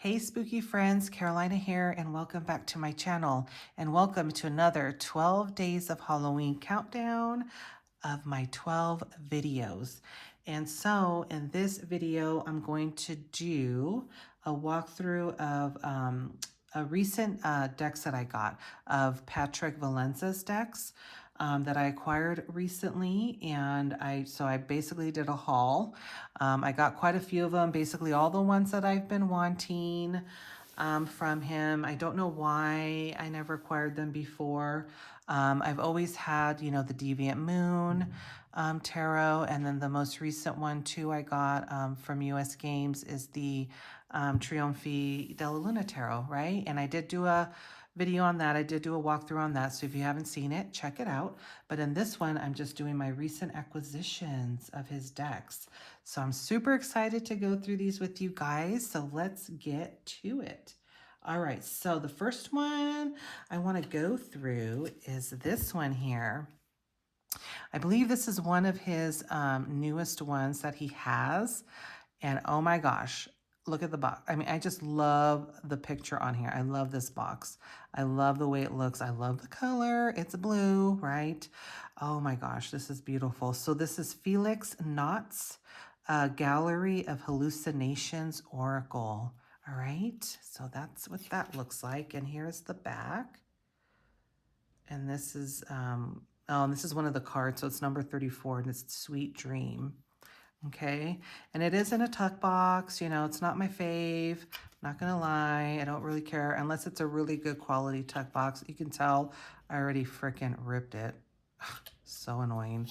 Hey spooky friends, Carolina here, and welcome back to my channel, and welcome to another 12 days of Halloween countdown of my 12 videos. And so in this video, I'm going to do a walkthrough of a recent decks that I got of Patrick Valenza's decks that I acquired recently. And I basically did a haul. I got quite a few of them, basically all the ones that I've been wanting from him. I don't know why I never acquired them before. I've always had, you know, the Deviant Moon tarot, and then the most recent one too I got from US Games is the Trionfi della Luna tarot, right? And I did do a video on that. I did do a walkthrough on that. So if you haven't seen it, check it out. But in this one, I'm just doing my recent acquisitions of his decks. So I'm super excited to go through these with you guys. So let's get to it. All right, so the first one I want to go through is this one here. I believe this is one of his newest ones that he has. And oh my gosh, look at the box. I mean, I just love the picture on here. I love this box. I love the way it looks. I love the color. It's blue, right? Oh my gosh, this is beautiful. So this is Felix Knott's Gallery of Hallucinations Oracle. All right, so that's what that looks like. And here's the back. And this is, this is one of the cards. So it's number 34 and it's Sweet Dream. Okay, and it is in a tuck box. You know, it's not my fave, not gonna lie. I don't really care unless it's a really good quality tuck box. You can tell I already freaking ripped it. So annoying.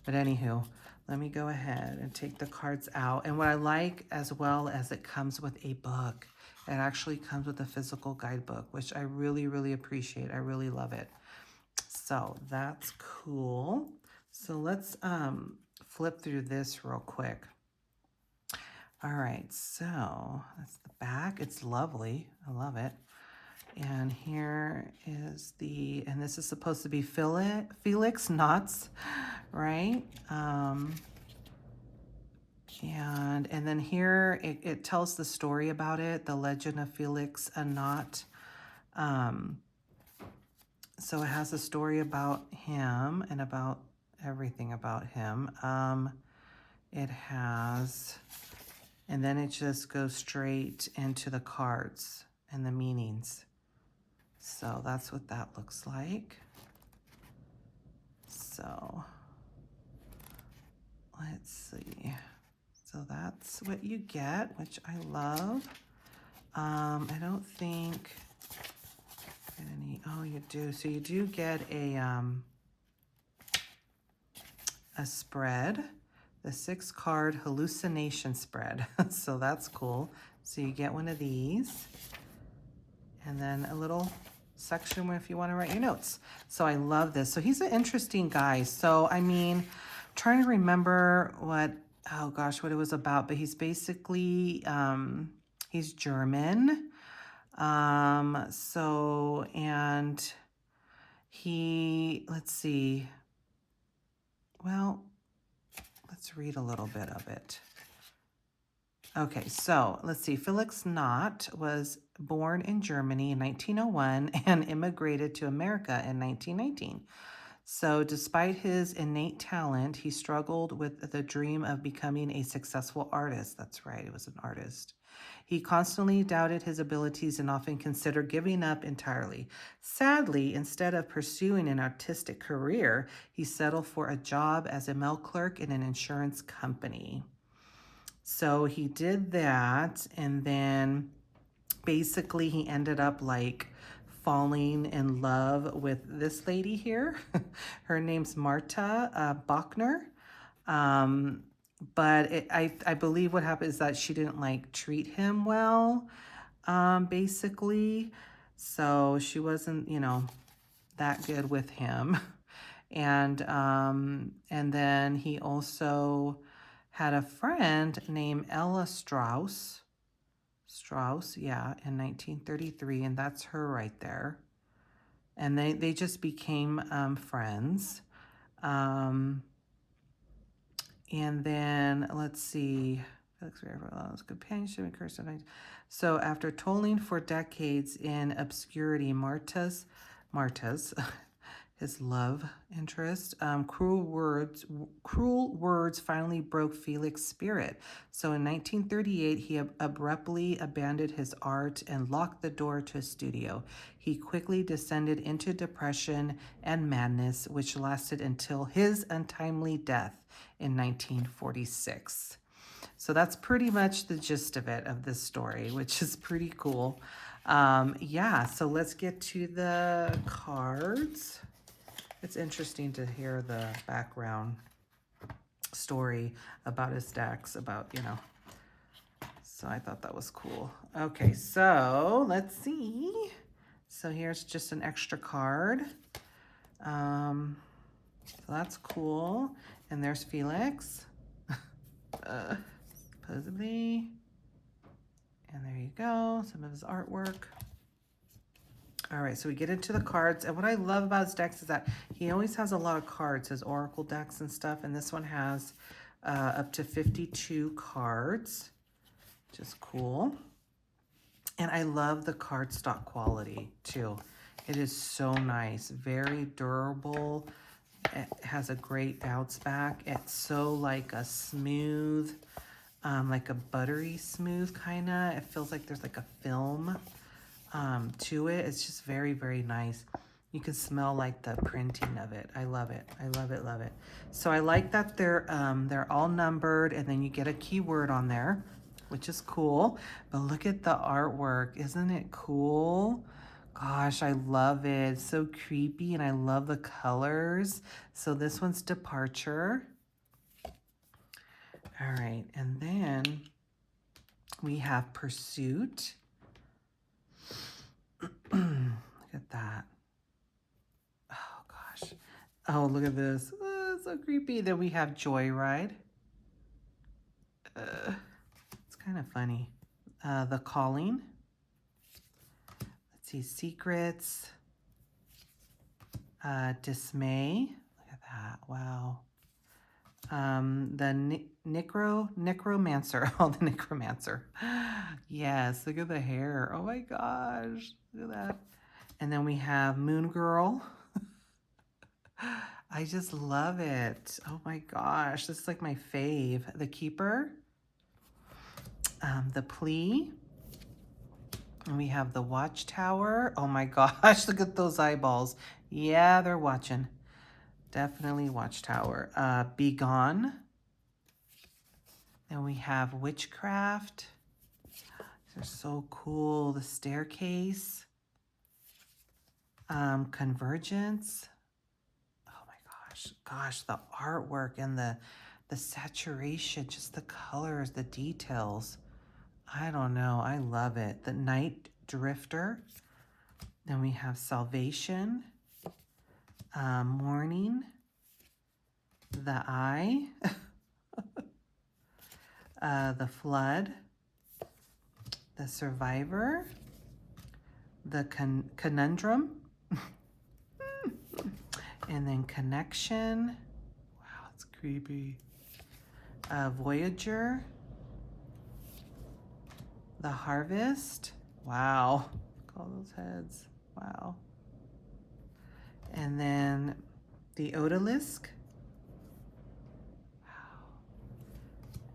But anywho, let me go ahead and take the cards out. And what I like as well as it comes with a book. It actually comes with a physical guidebook, which I really, really appreciate. I really love it. So that's cool. So let's flip through this real quick. All right, so that's the back. It's lovely. I love it. And here is and this is supposed to be Felix Knott's, right? And then here it tells the story about it, the legend of Felix Knott. So it has a story about him and about everything about him. It has, and then it just goes straight into the cards and the meanings. So that's what that looks like. So let's see. So that's what you get, which I love. I don't think any, oh, you do. So you do get a spread, the 6-card hallucination spread. So that's cool. So you get one of these, and then a little section where if you want to write your notes. So I love this. So he's an interesting guy. So I mean, trying to remember what, oh gosh, what it was about, but he's basically he's German. So, and he, let's see, well, let's read a little bit of it. Okay, so let's see. Felix Knott was born in Germany in 1901 and immigrated to America in 1919. So despite his innate talent, he struggled with the dream of becoming a successful artist. That's right, he was an artist. He constantly doubted his abilities and often considered giving up entirely. Sadly, instead of pursuing an artistic career, he settled for a job as a mail clerk in an insurance company. So he did that, and then basically he ended up like falling in love with this lady here. Her name's Marta Bachner. But I believe what happened is that she didn't like treat him well, basically. So she wasn't, you know, that good with him. And then he also had a friend named Ella Strauss, yeah, in 1933, and that's her right there. And they just became friends. And then let's see, Felix Rivera's companionship and curse. So after toiling for decades in obscurity, Marta's his love interest, cruel words finally broke Felix's spirit. So in 1938, he abruptly abandoned his art and locked the door to his studio. He quickly descended into depression and madness, which lasted until his untimely death in 1946. So that's pretty much the gist of it, of this story, which is pretty cool. Yeah, so let's get to the cards. It's interesting to hear the background story about his decks, about, you know. So I thought that was cool. Okay, so let's see. So here's just an extra card. So that's cool. And there's Felix. Supposedly. And there you go, some of his artwork. All right, so we get into the cards. And what I love about his decks is that he always has a lot of cards, his oracle decks and stuff. And this one has up to 52 cards, which is cool. And I love the cardstock quality too. It is so nice, very durable. It has a great bounce back. It's so like a smooth, like a buttery smooth kind of. It feels like there's like a film to it. It's just very, very nice. You can smell like the printing of it. I love it. I love it, love it. So I like that they're all numbered, and then you get a keyword on there, which is cool. But look at the artwork. Isn't it cool? Gosh, I love it. It's so creepy, and I love the colors. So this one's Departure. All right, and then we have Pursuit. Look at that. Oh, gosh. Oh, look at this. Oh, it's so creepy. Then we have Joyride. It's kind of funny. The Calling. Let's see. Secrets. Dismay. Look at that. Wow. The Necromancer. Oh, the Necromancer. Yes, look at the hair. Oh my gosh. Look at that. And then we have Moon Girl. I just love it. Oh my gosh. This is like my fave. The Keeper. The Plea. And we have the Watchtower. Oh my gosh. Look at those eyeballs. Yeah, they're watching. Definitely Watchtower. Be Gone. Then we have Witchcraft. They're so cool. The Staircase. Convergence. Oh my gosh. Gosh, the artwork and the saturation, just the colors, the details. I don't know. I love it. The Night Drifter. Then we have Salvation. Morning. The Eye. The Flood. The Survivor. The Conundrum. And then Connection. Wow, it's creepy. Voyager. The Harvest. Wow. Look at all those heads. Wow. And then the Odalisque. Wow.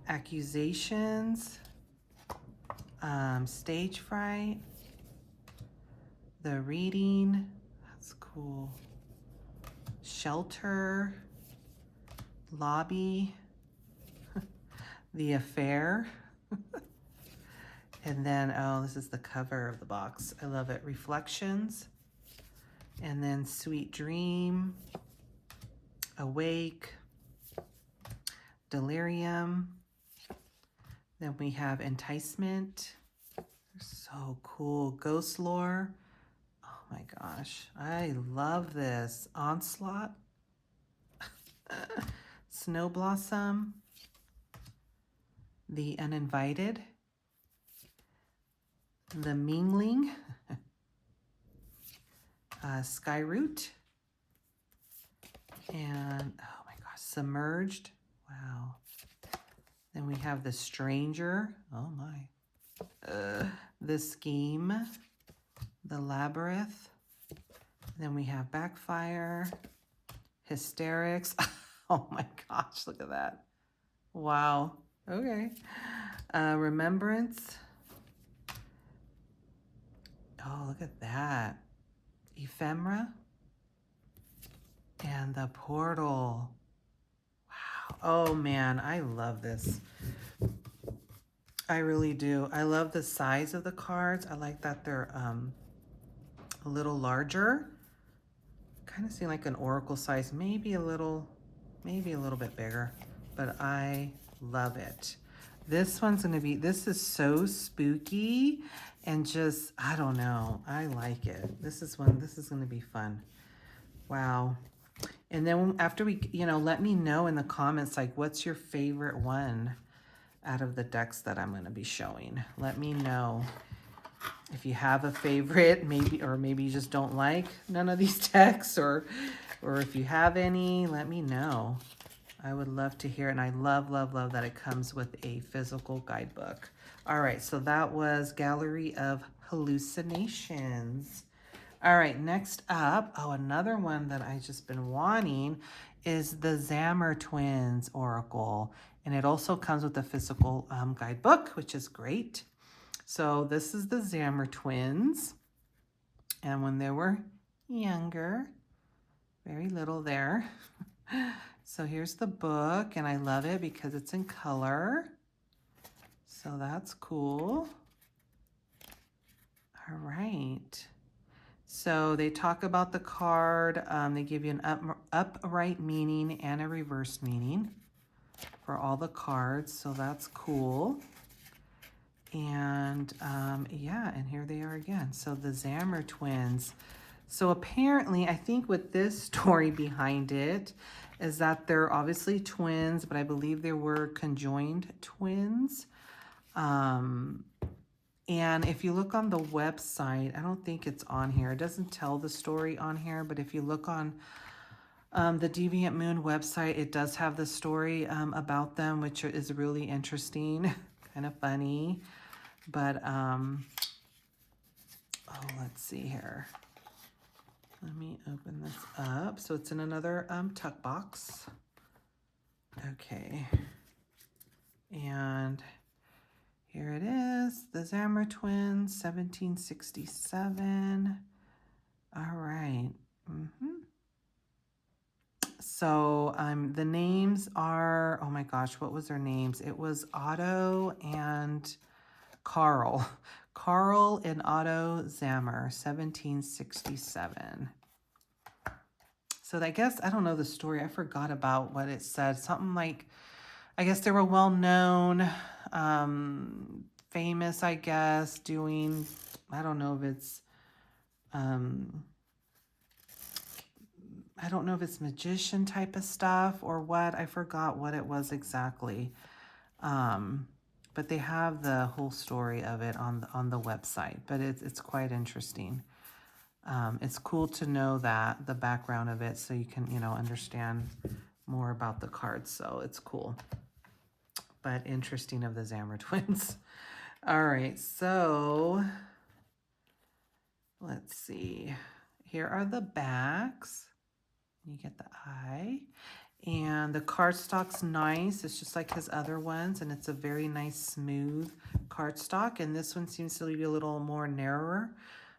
Accusations. Stage Fright. The Reading. That's cool. Shelter. Lobby. The Affair. And then, oh, this is the cover of the box. I love it. Reflections. And then Sweet Dream. Awake. Delirium. Then we have Enticement. They're so cool. Ghost Lore. Oh my gosh. I love this. Onslaught. Snow Blossom. The Uninvited. The Mingling. Skyroot. And, oh my gosh, Submerged. Wow. Then we have the stranger. Oh my. The scheme. The labyrinth. Then we have backfire. Hysterics. Oh my gosh, look at that. Wow. Okay. Remembrance. Oh, look at that. Ephemera. And the portal. Wow. Oh man, I love this. I really do. I love the size of the cards. I like that they're a little larger. Kind of seem like an oracle size, maybe a little bit bigger, but I love it. This one's gonna be, this is so spooky and just, I don't know, I like it. This is gonna be fun. Wow. And then after we, let me know in the comments, like, what's your favorite one out of the decks that I'm gonna be showing? Let me know if you have a favorite, maybe you just don't like none of these decks, or if you have any, let me know. I would love to hear it, and I love that it comes with a physical guidebook. All right, so that was Gallery of Hallucinations. All right, next up, another one that I just been wanting is the Zammer Twins Oracle, and it also comes with a physical guidebook, which is great. So this is the Zammer twins, and when they were younger, very little there. So here's the book, and I love it because it's in color. So that's cool. All right. So they talk about the card. They give you an upright meaning and a reverse meaning for all the cards. So that's cool. And yeah, and here they are again. So the Zammer twins. So apparently, I think with this story behind it is that they're obviously twins, but I believe they were conjoined twins. And if you look on the website, I don't think it's on here. It doesn't tell the story on here, but if you look on the Deviant Moon website, it does have the story about them, which is really interesting, kind of funny. But, let's see here. Let me open this up. So it's in another tuck box. Okay. And here it is, the Zammer twins, 1767. All right. So the names are, oh my gosh, what was their names? It was Otto and Carl. Carl and Otto Zammer, 1767. So I guess, I don't know the story. I forgot about what it said. Something like, I guess they were well known, famous, I guess, doing, I don't know if it's, I don't know if it's magician type of stuff or what. I forgot what it was exactly. But they have the whole story of it on the website, but it's quite interesting. It's cool to know that, the background of it, so you can, understand more about the cards. So it's cool, but interesting of the Zammer twins. All right, so let's see. Here are the backs. You get the eye. And the cardstock's nice. It's just like his other ones, and it's a very nice, smooth cardstock. And this one seems to be a little more narrower,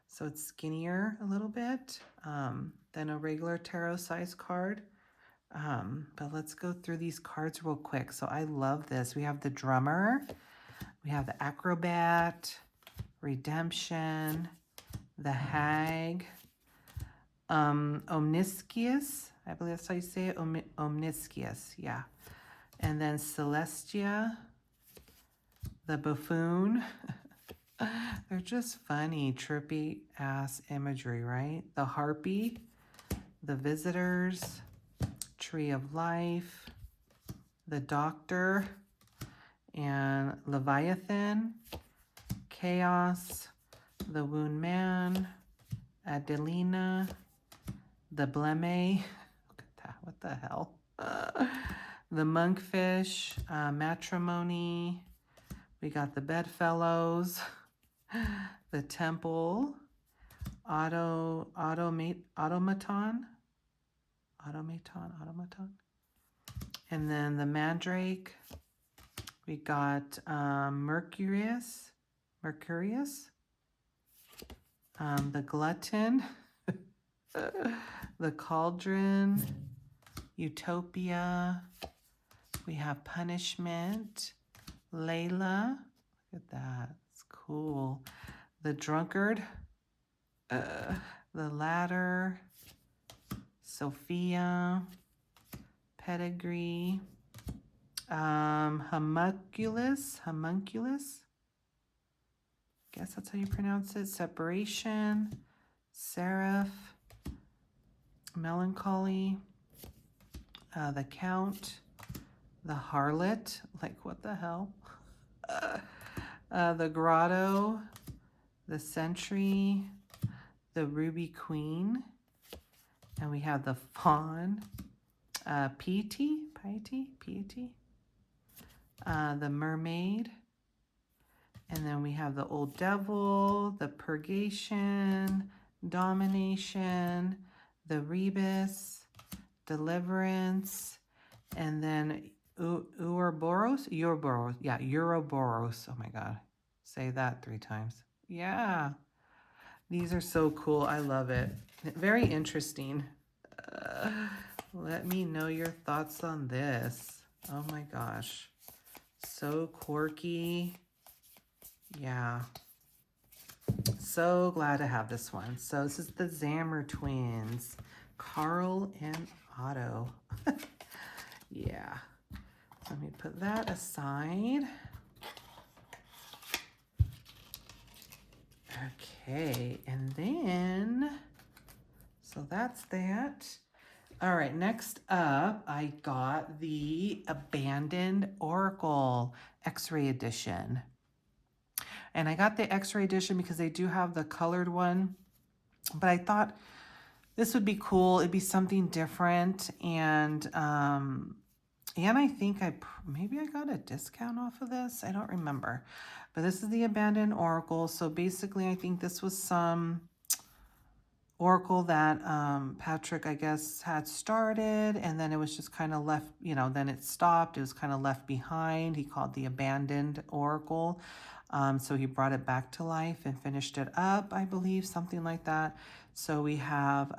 so it's skinnier a little bit than a regular tarot size card. But let's go through these cards real quick. So I love this. We have the drummer, we have the acrobat, redemption, the hag, omniscius, I believe that's how you say it, omniscius, yeah. And then Celestia, the buffoon. They're just funny, trippy ass imagery, right? The harpy, the visitors, tree of life, the doctor, and Leviathan, chaos, the wound man, Adelina, the bleme. Look at that, what the hell? the monkfish, matrimony. We got the bedfellows, the temple, automaton. And then the mandrake. We got Mercurius, the glutton, the cauldron, utopia. We have punishment, Layla. Look at that. It's cool. The drunkard, the ladder, Sophia, pedigree, homunculus. Guess that's how you pronounce it. Separation, seraph, melancholy, the count, the harlot. Like, what the hell? The grotto, the sentry, the ruby queen, and we have the fawn, piety, the mermaid, and then we have the old devil, the purgation, domination, the rebus, deliverance, and then Ouroboros. Oh my God. Say that 3 times. Yeah. These are so cool. I love it. Very interesting. Let me know your thoughts on this. Oh my gosh. So quirky. Yeah. So glad to have this one. So this is the Zammer twins, Carl and Otto. Yeah. Let me put that aside. Okay, and then, so that's that. All right, next up, I got the Abandoned Oracle X-Ray Edition. And I got the X-Ray Edition because they do have the colored one, but I thought this would be cool. It'd be something different, and I think maybe I got a discount off of this. I don't remember. But this is the Abandoned Oracle. So basically, I think this was some oracle that Patrick, I guess, had started. And then it was just kind of left, then it stopped. It was kind of left behind. He called the Abandoned Oracle. So he brought it back to life and finished it up, I believe, something like that. So we have...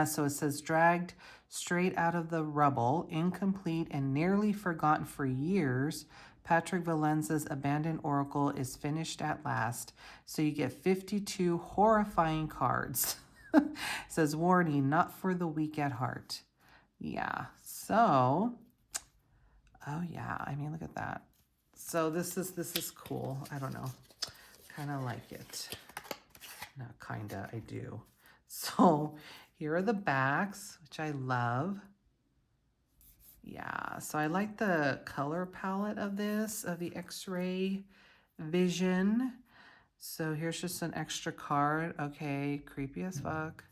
so it says, dragged straight out of the rubble, incomplete and nearly forgotten for years, Patrick Valenza's Abandoned Oracle is finished at last. So you get 52 horrifying cards. It says, warning, not for the weak at heart. Yeah, so, oh yeah, I mean, look at that. So this is cool. I don't know, kind of like it. No, kinda, I do. So here are the backs, which I love. Yeah, so I like the color palette of this, of the X-Ray Vision. So here's just an extra card. Okay, creepy as fuck.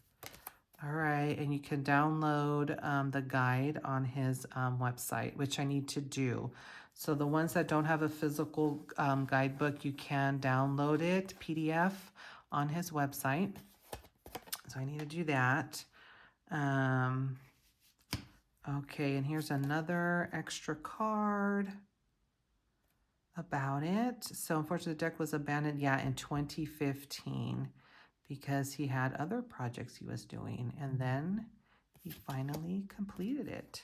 All right, and you can download the guide on his website, which I need to do. So the ones that don't have a physical guidebook, you can download it, PDF, on his website. So I need to do that. Okay, and here's another extra card about it. So unfortunately, the deck was abandoned, in 2015 because he had other projects he was doing, and then he finally completed it.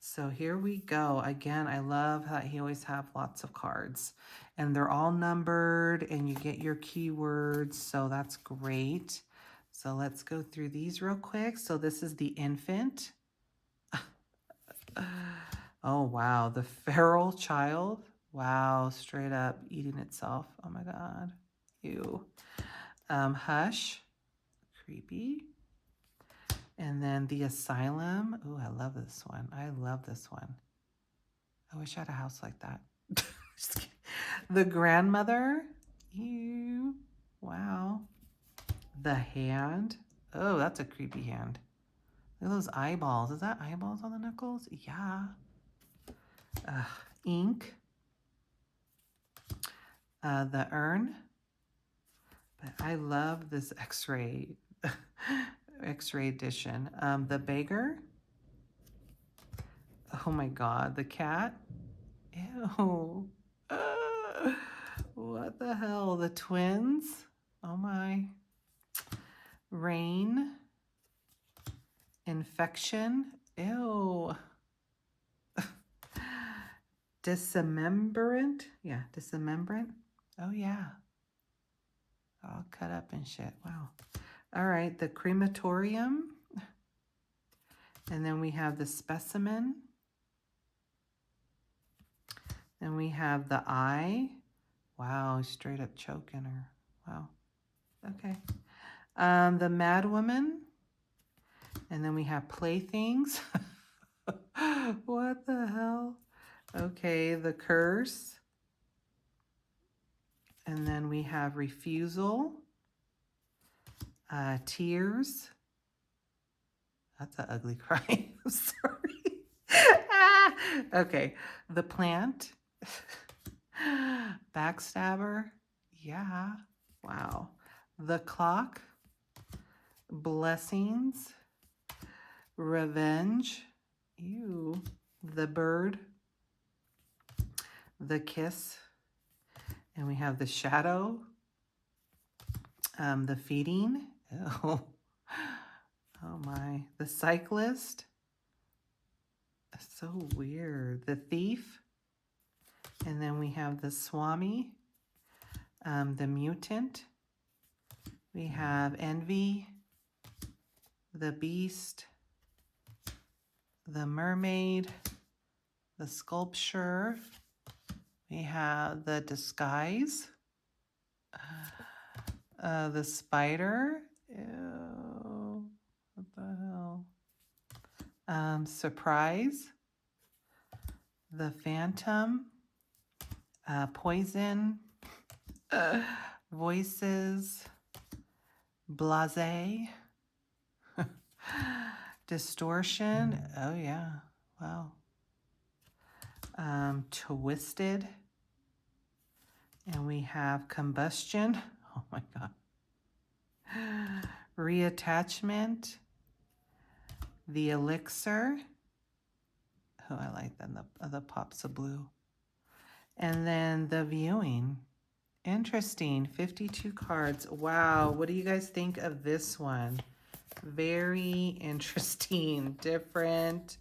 So here we go. Again, I love that he always have lots of cards, and they're all numbered, and you get your keywords, so that's great. So let's go through these real quick. So this is the infant. Oh, wow. The feral child. Wow. Straight up eating itself. Oh, my God. Ew. Hush. Creepy. And then the asylum. Oh, I love this one. I love this one. I wish I had a house like that. Just kidding. The grandmother. Ew. Wow. The hand. Oh, that's a creepy hand. Look at those eyeballs. Is that eyeballs on the knuckles? Yeah. Ink. The urn. But I love this X-ray X-ray edition. The beggar. Oh my God, the cat. Ew. What the hell? The twins. Oh my. Rain. Infection. Ew. Dismemberant. Yeah, dismemberant. Oh yeah. All cut up and shit. Wow. All right, the crematorium. And then we have the specimen. Then we have the eye. Wow, straight up choking her. Wow. Okay. The mad woman. And then we have playthings. What the hell? Okay, the curse. And then we have refusal. Tears. That's an ugly cry. I'm sorry. Okay, the plant. Backstabber. Yeah. Wow. The clock. Blessings. Revenge. Ew. The bird. The kiss. And we have the shadow. The feeding. Oh. Oh my. The cyclist. That's so weird. The thief. And then we have the swami. The mutant. We have envy. The beast. The mermaid. The sculpture. We have the disguise. The spider. Ew. What the hell? Surprise. The phantom. Poison. Voices. Blase. Distortion. Oh yeah. Wow. Twisted. And we have combustion. Oh my God. Reattachment. The elixir. Oh, I like that. The pops of blue. And then the viewing. Interesting. 52 cards. Wow. What do you guys think of this one? Very interesting. Different.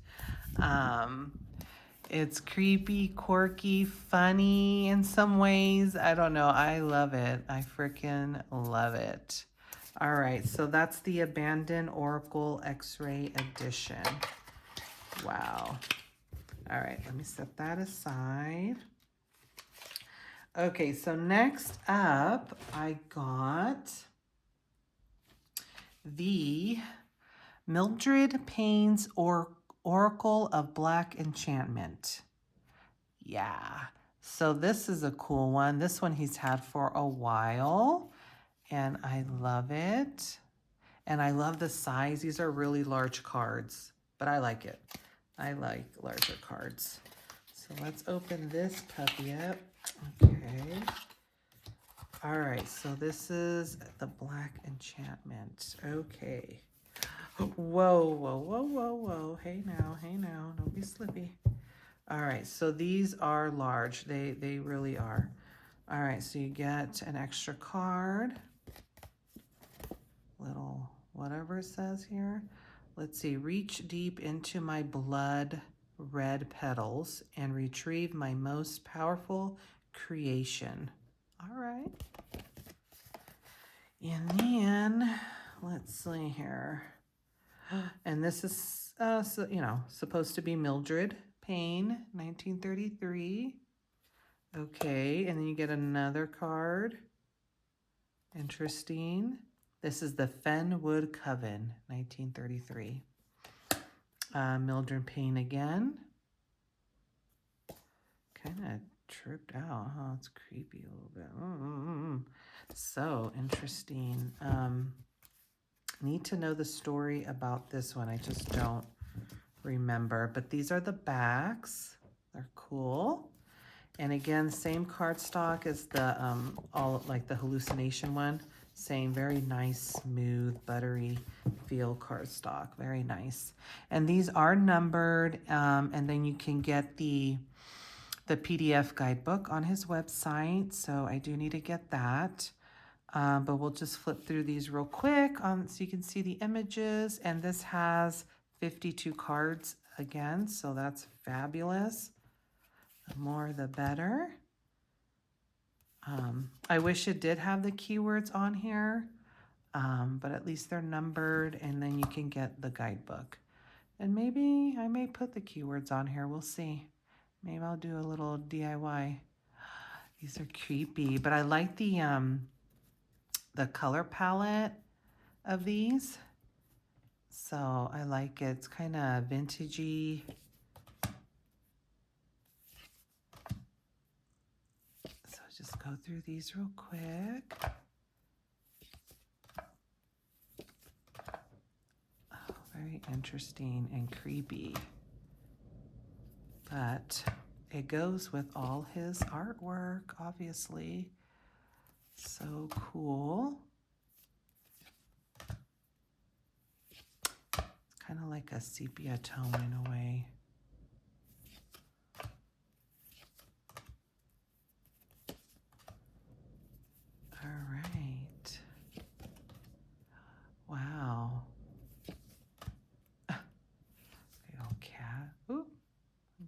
It's creepy, quirky, funny in some ways. I don't know. I love it. I freaking love it. All right. So that's the Abandoned Oracle X-Ray Edition. Wow. All right. Let me set that aside. Okay. So next up, I got the Mildred Payne's Oracle of Black Enchantment. Yeah. So this is a cool one. This one he's had for a while, and I love it. And I love the size. These are really large cards, but I like it. I like larger cards. So let's open this puppy up. Okay. All right. So this is the Black Enchantment. Okay. Whoa, whoa, whoa, whoa, whoa. Hey now, don't be slippy. All right, so these are large. They really are. All right, so you get an extra card. Little whatever it says here. Let's see. Reach deep into my blood red petals and retrieve my most powerful creation. All right. And then let's see here. And this is, so, you know, supposed to be Mildred Payne, 1933. Okay, and then you get another card. Interesting. This is the Fenwood Coven, 1933. Mildred Payne again. Kind of tripped out, huh? It's creepy a little bit. So interesting. need to know the story about this one. I just don't remember. But these are the backs. They're cool. And again, same cardstock as the all like the hallucination one. Same, very nice, smooth, buttery feel cardstock. Very nice. And these are numbered. And then you can get the PDF guidebook on his website. So I do need to get that. But we'll just flip through these real quick so you can see the images. And this has 52 cards again, so that's fabulous. The more the better. I wish it did have the keywords on here, but at least they're numbered, and then you can get the guidebook. And maybe I may put the keywords on here. We'll see. Maybe I'll do a little DIY. These are creepy, but I like the color palette of these. So I like it. It's kind of vintagey. So just go through these real quick. Oh, very interesting and creepy. But it goes with all his artwork, obviously. So cool. It's kind of like a sepia tone in a way. All right. Wow. Big old cat. Oop,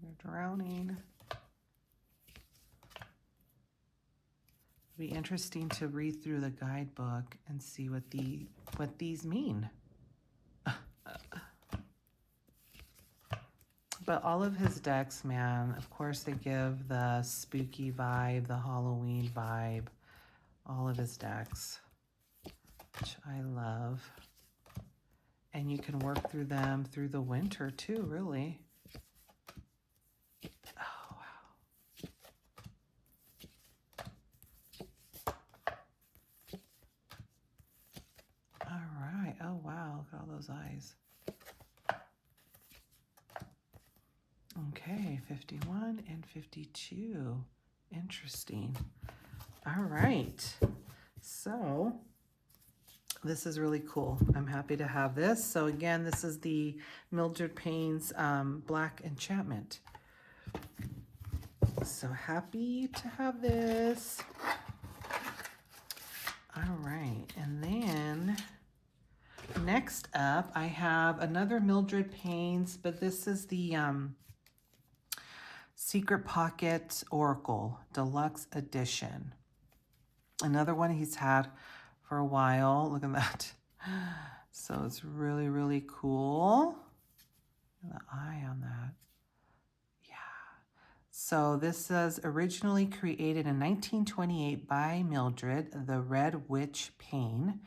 you're drowning. It'd be interesting to read through the guidebook and see what these mean. But all of his decks, man, of course they give the spooky vibe, the Halloween vibe. All of his decks, which I love. And you can work through them through the winter too, really. Oh, wow. All right. Oh, wow. Look at all those eyes. Okay, 51 and 52. Interesting. All right. So this is really cool. I'm happy to have this. So again, this is the Mildred Payne's Black Enchantment. So happy to have this. All right. And then next up, I have another Mildred Payne's, but this is the Secret Pocket Oracle Deluxe Edition. Another one he's had for a while. Look at that. So it's really, really cool. And the eye on that. Yeah. So this says originally created in 1928 by Mildred, the Red Witch Payne.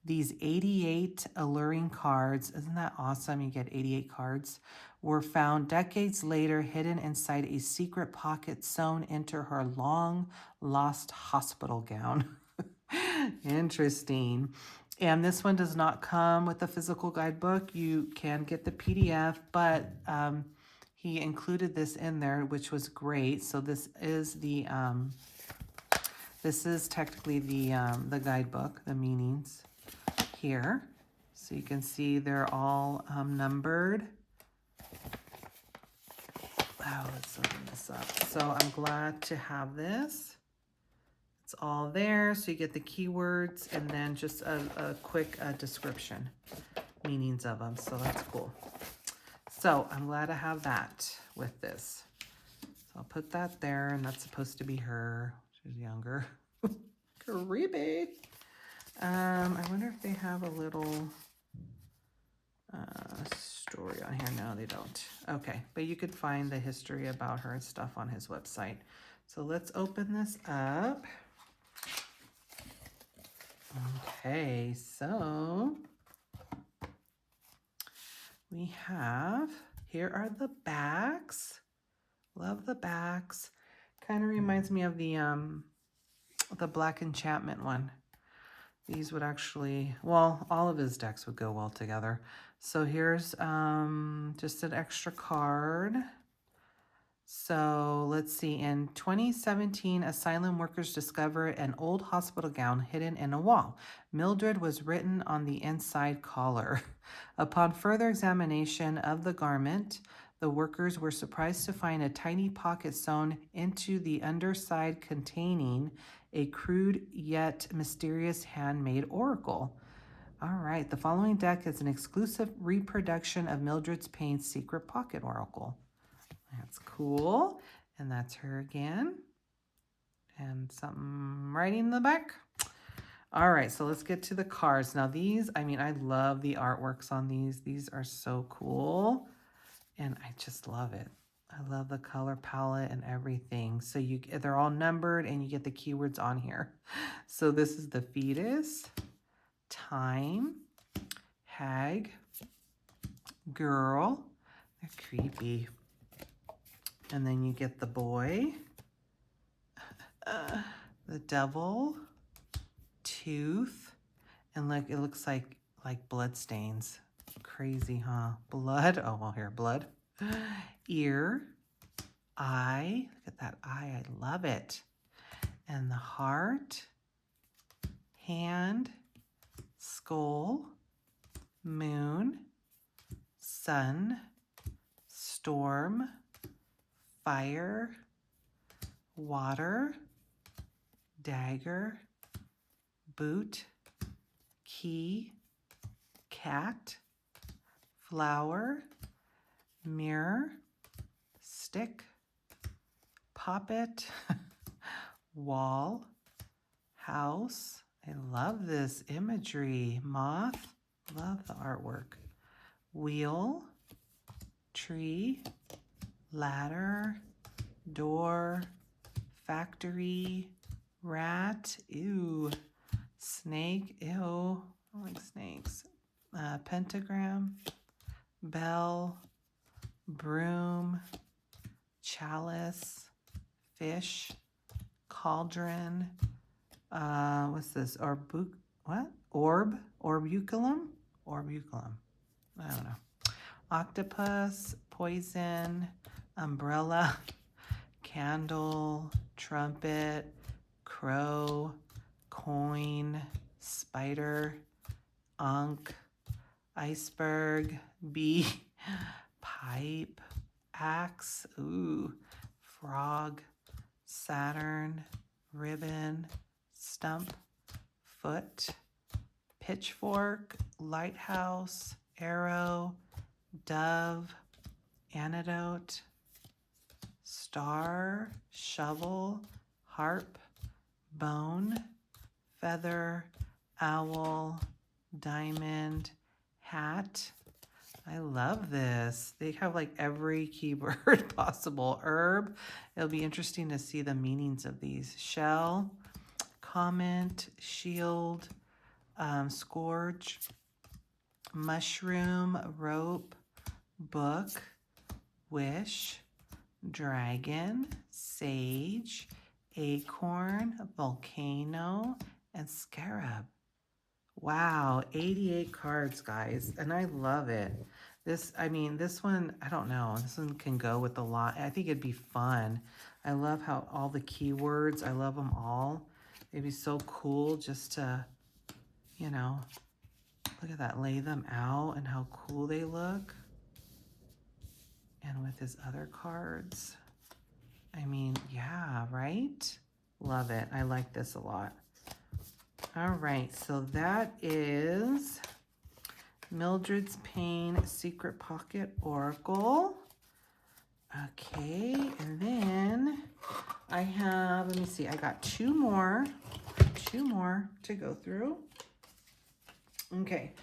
These 88 alluring cards, isn't that awesome? You get 88 cards, were found decades later hidden inside a secret pocket sewn into her long lost hospital gown. Interesting. And this one does not come with a physical guidebook. You can get the PDF, but he included this in there, which was great. So this is technically the guidebook, the meanings here. So you can see they're all numbered. Oh, let's open this up. So I'm glad to have this. It's all there. So you get the keywords and then just a quick description, meanings of them. So that's cool. So I'm glad to have that with this. So I'll put that there, and that's supposed to be her. She's younger. Creepy. I wonder if they have a little story on here. No, they don't. Okay, but you could find the history about her and stuff on his website. So let's open this up. Okay, so we have, here are the backs. Love the backs. Kind of reminds me of the Black Enchantment one. these would actually, well, all of his decks would go well together. So here's just an extra card. So let's see. In 2017, asylum workers discovered an old hospital gown hidden in a wall. Mildred was written on the inside collar. Upon further examination of the garment, the workers were surprised to find a tiny pocket sewn into the underside containing a crude yet mysterious handmade oracle. All right, the following deck is an exclusive reproduction of Mildred's Payne's secret pocket oracle. That's cool. And that's her again. And something writing in the back. All right, so let's get to the cards. Now these, I mean, I love the artworks on these. These are so cool. And I just love it. I love the color palette and everything. So they're all numbered and you get the keywords on here. So this is the fetus, time, hag, girl. They're creepy. And then you get the boy, the devil, tooth, and look, it looks like blood stains. Crazy, huh? Blood. Oh, well, here, blood. Ear, eye. Look at that eye. I love it. And the heart, hand, skull, moon, sun, storm, fire, water, dagger, boot, key, cat, flower, mirror, stick, poppet, wall, house. I love this imagery. Moth, love the artwork. Wheel, tree, ladder, door, factory, rat, ew, snake, ew, I like snakes, pentagram, bell, broom, chalice, fish, cauldron, what's this, orbiculum, I don't know, octopus, poison, umbrella, candle, trumpet, crow, coin, spider, ankh, iceberg, bee, pipe, axe, ooh, frog, Saturn, ribbon, stump, foot, pitchfork, lighthouse, arrow, dove, antidote, star, shovel, harp, bone, feather, owl, diamond, hat. I love this. They have like every keyword possible. Herb. It'll be interesting to see the meanings of these. Shell, comment, shield, scourge, mushroom, rope, book, wish, dragon, sage, acorn, volcano, and scarab. Wow, 88 cards, guys, and I love it. This one, I don't know. This one can go with a lot. I think it'd be fun. I love how all the keywords, I love them all. It'd be so cool just to, you know, look at that, lay them out and how cool they look. And with his other cards, I mean, yeah, right? Love it. I like this a lot. All right, so that is Mildred's Payne Secret Pocket Oracle. Okay, and then I have, let me see, I got two more to go through. Okay,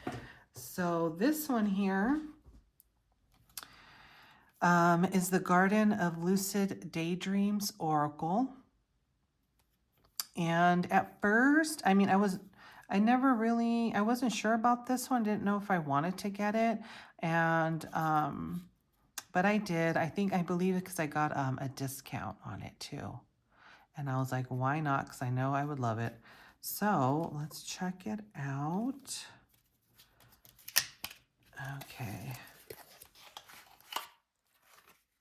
so this one here is the Garden of Lucid Daydreams Oracle. And at first, I mean, I wasn't sure about this one. Didn't know if I wanted to get it. And, but I did. I believe it because I got a discount on it too. And I was like, why not? Because I know I would love it. So let's check it out. Okay.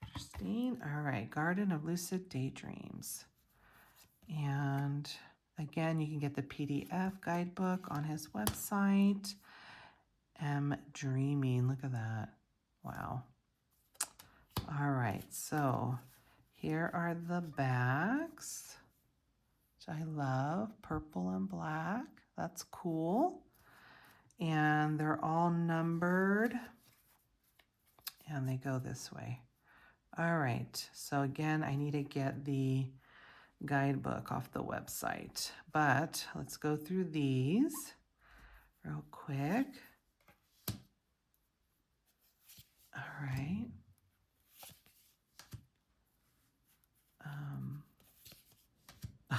Interesting. All right, Garden of Lucid Daydreams. And again, you can get the PDF guidebook on his website. Am dreaming. Look at that. Wow. All right, so here are the backs, which I love. Purple and black. That's cool. And they're all numbered. And they go this way. All right, so again, I need to get the guidebook off the website, but let's go through these real quick. All right.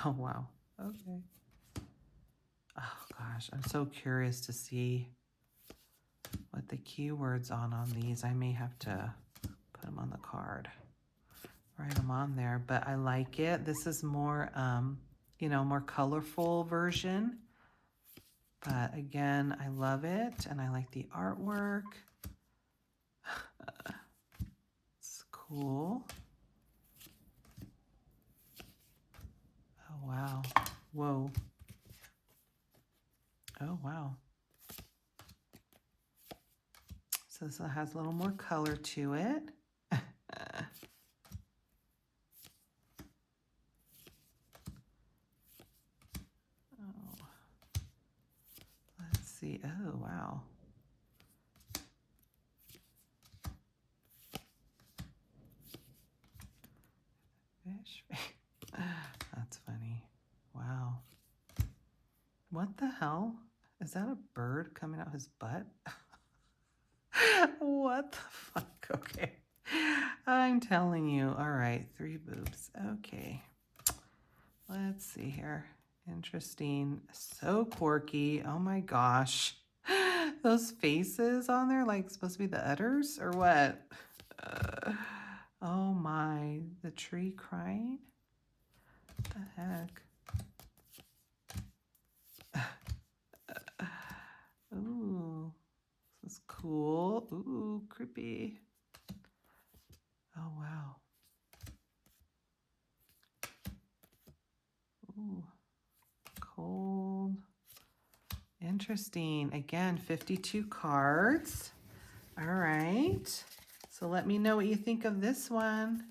Oh, wow. Okay. Oh, gosh. I'm so curious to see what the keywords on these. I may have to put them on the card, write them on there, but I like it. This is more, you know, more colorful version. But again, I love it, and I like the artwork. It's cool. Oh, wow. Whoa. Oh, wow. So this has a little more color to it. Oh, let's see. Oh, wow. Fish. That's funny. Wow. What the hell? Is that a bird coming out his butt? What the fuck? Okay. I'm telling you. All right. 3 boobs. Okay. Let's see here. Interesting. So quirky. Oh my gosh. Those faces on there, like supposed to be the udders or what? Oh my. The tree crying? What the heck? Ooh. This is cool. Ooh, creepy. Oh wow. Ooh. Cold. Interesting. Again, 52 cards. All right. So let me know what you think of this one.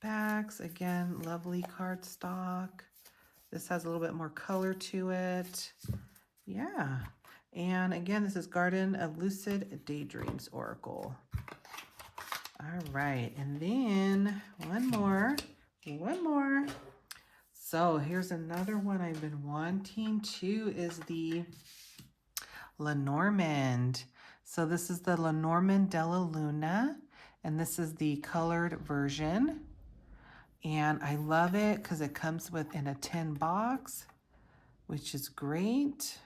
Backs, again, lovely cardstock. This has a little bit more color to it. Yeah. And again, this is Garden of Lucid Daydreams Oracle. All right. And then one more. So here's another one I've been wanting to, is the Lenormand. So this is the Lenormand della Luna, and this is the colored version. And I love it because it comes in a 10 box, which is great.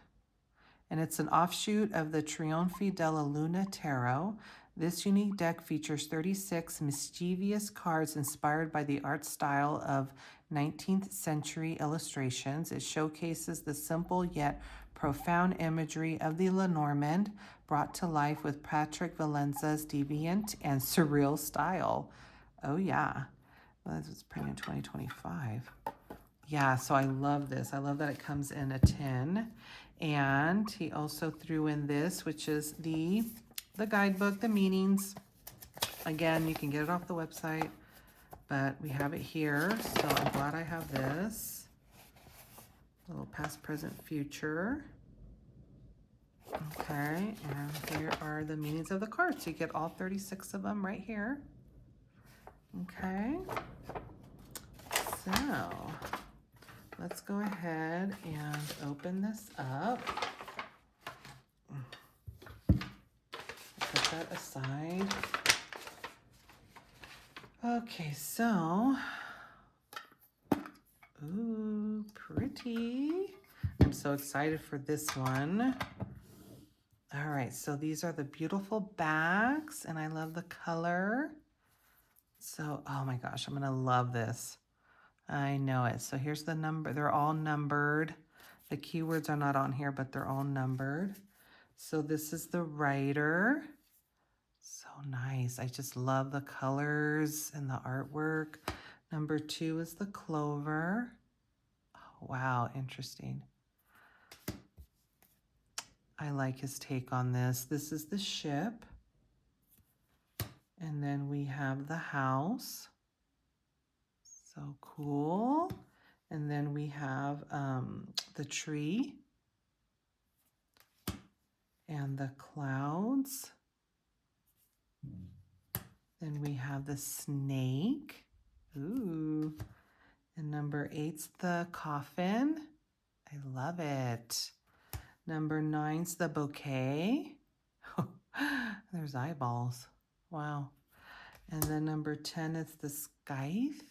And it's an offshoot of the Trionfi della Luna Tarot. This unique deck features 36 mischievous cards inspired by the art style of 19th century illustrations. It showcases the simple yet profound imagery of the Lenormand brought to life with Patrick Valenza's deviant and surreal style. Oh yeah, well, this was printed in 2025. Yeah, so I love this. I love that it comes in a tin. And he also threw in this, which is the guidebook, the meanings. Again, you can get it off the website, but we have it here. So I'm glad I have this. A little past, present, future. Okay, and here are the meanings of the cards. You get all 36 of them right here. Okay, so let's go ahead and open this up. Put that aside. Okay, so, ooh, pretty. I'm so excited for this one. All right, so these are the beautiful backs, and I love the color. So, oh my gosh, I'm gonna love this. I know it. So here's the number. They're all numbered. The keywords are not on here, but they're all numbered. So this is the writer. So nice. I just love the colors and the artwork. Number 2 is the clover. Oh, wow, interesting. I like his take on this. This is the ship. And then we have the house. So cool. And then we have the tree and the clouds. Then we have the snake. Ooh. And number 8's the coffin. I love it. Number 9's the bouquet. There's eyeballs. Wow. And then number 10 is the scythe.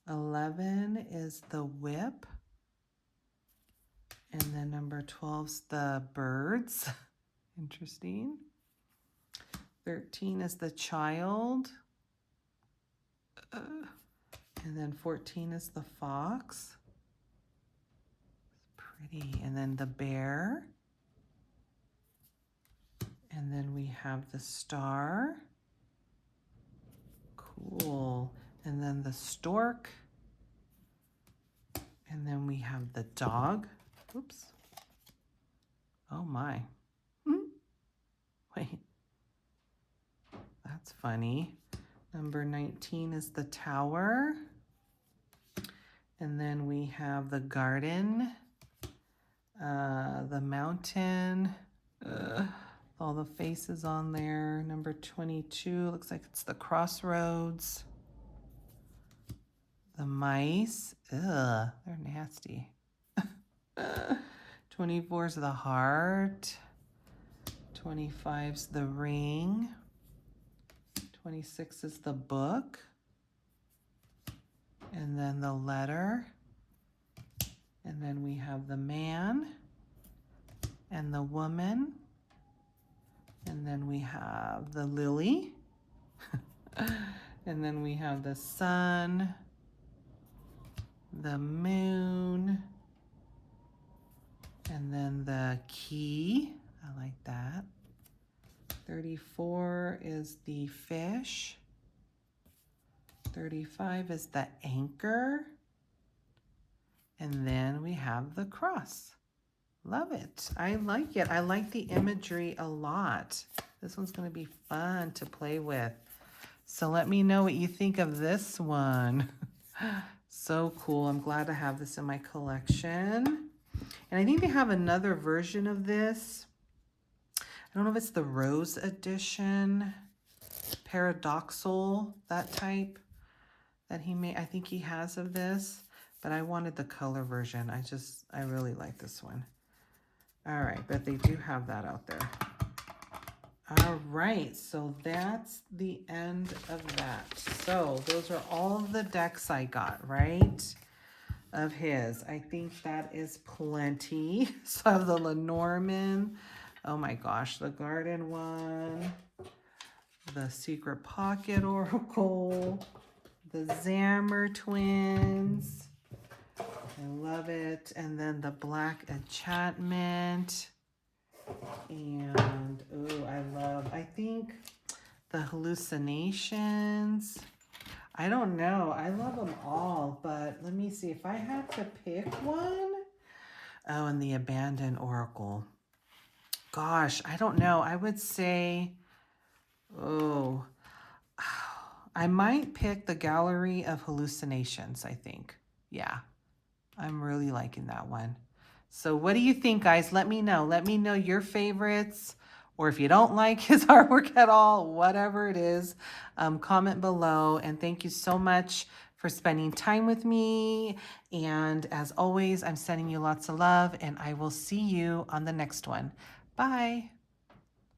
11 is the whip. And then number 12's the birds. Interesting. 13 is the child. And then 14 is the fox. It's pretty. And then the bear. And then we have the star. Cool. And then the stork. And then we have the dog. Oops. Oh my. Wait. That's funny. Number 19 is the tower. And then we have the garden, the mountain, all the faces on there. Number 22, looks like it's the crossroads. The mice, they're nasty. 24 is the heart. 25's the ring. 26 is the book. And then the letter. And then we have the man and the woman. And then we have the lily. And then we have the sun, the moon, and then the key. I like that. 34 is the fish. 35 is the anchor. And then we have the cross. Love it. I like it. I like the imagery a lot. This one's going to be fun to play with. So let me know what you think of this one. So cool. I'm glad to have this in my collection. And I think they have another version of this. I don't know if it's the Rose Edition, Paradoxal, that type that he made. I think he has of this, but I wanted the color version. I really like this one. All right, but they do have that out there. All right, so that's the end of that. So those are all the decks I got, right? Of his. I think that is plenty. So I have the Lenormand. Oh my gosh, the garden one. The Secret Pocket Oracle. The Zammer twins. I love it. And then the Black Enchantment. And, oh, I think the Hallucinations. I don't know. I love them all, but let me see. If I had to pick one. Oh, and the Abandoned Oracle. Gosh, I don't know. I would say, I might pick the Gallery of Hallucinations, I think. Yeah, I'm really liking that one. So what do you think, guys? Let me know. Let me know your favorites, or if you don't like his artwork at all, whatever it is, comment below. And thank you so much for spending time with me. And as always, I'm sending you lots of love, and I will see you on the next one. Bye.